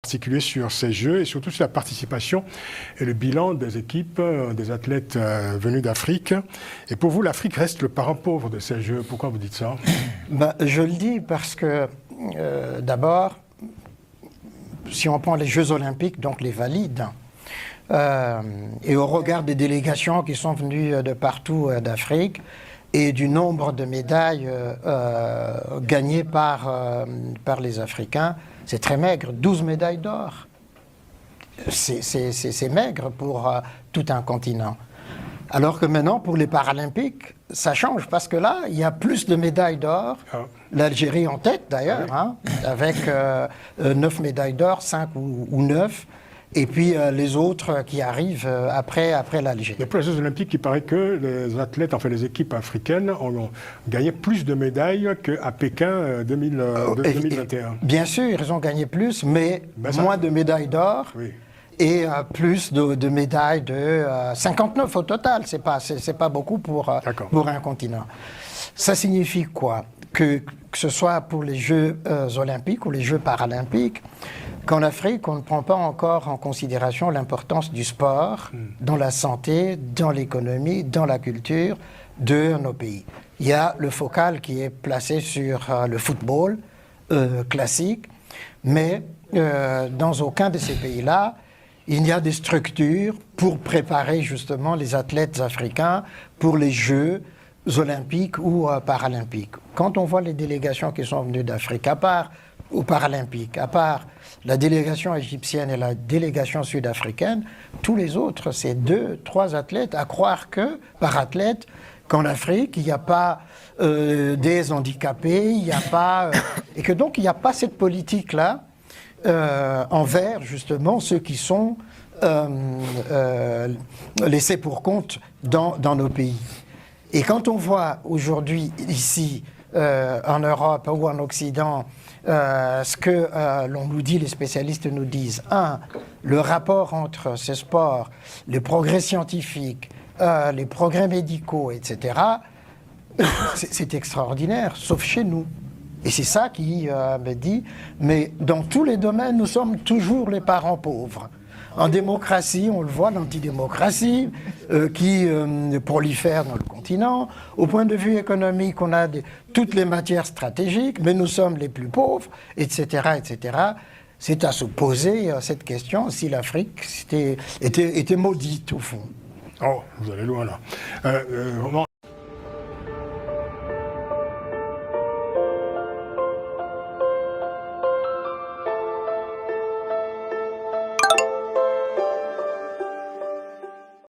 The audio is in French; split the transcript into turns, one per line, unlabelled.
particulier sur ces Jeux et surtout sur la participation et le bilan des équipes, des athlètes venus d'Afrique. Et pour vous, l'Afrique reste le parent pauvre de ces Jeux. Pourquoi vous dites ça?
Je le dis parce que, d'abord, si on prend les Jeux Olympiques, donc les valides, et au regard des délégations qui sont venues de partout d'Afrique, et du nombre de médailles gagnées par les Africains, c'est très maigre, 12 médailles d'or. C'est maigre pour tout un continent. Alors que maintenant, pour les Paralympiques, ça change, parce que là, il y a plus de médailles d'or. L'Algérie en tête, d'ailleurs, hein, avec 9 médailles d'or, 5 ou 9. Et puis les autres qui arrivent après l'Algérie.
Mais pour les Jeux Olympiques, il paraît que les athlètes, enfin les équipes africaines, ont gagné plus de médailles qu'à Pékin 2021.
Bien sûr, ils ont gagné plus, mais moins de médailles d'or. Oui. Et plus de médailles de 59 au total. C'est pas beaucoup pour un continent. Ça signifie quoi? Que ce soit pour les Jeux Olympiques ou les Jeux Paralympiques, qu'en Afrique, on ne prend pas encore en considération l'importance du sport dans la santé, dans l'économie, dans la culture de nos pays. Il y a le focal qui est placé sur le football classique, mais dans aucun de ces pays-là, il y a des structures pour préparer justement les athlètes africains pour les Jeux Olympiques ou Paralympiques. Quand on voit les délégations qui sont venues d'Afrique, à part aux Paralympiques, à part la délégation égyptienne et la délégation sud-africaine, tous les autres, c'est 2, 3 athlètes, à croire que, par athlète, qu'en Afrique, il n'y a pas des handicapés, il n'y a pas... et que donc, il n'y a pas cette politique-là envers, justement, ceux qui sont laissés pour compte dans nos pays. Et quand on voit aujourd'hui, ici, en Europe ou en Occident, ce que l'on nous dit, les spécialistes nous disent, le rapport entre ces sports, les progrès scientifiques, les progrès médicaux, etc., c'est extraordinaire, sauf chez nous. Et c'est ça qui me dit, mais dans tous les domaines, nous sommes toujours les parents pauvres. En démocratie, on le voit, l'antidémocratie qui prolifère dans le continent. Au point de vue économique, on a toutes les matières stratégiques, mais nous sommes les plus pauvres, etc., etc. C'est à se poser cette question si l'Afrique était maudite, au fond.
Oh, vous allez loin là.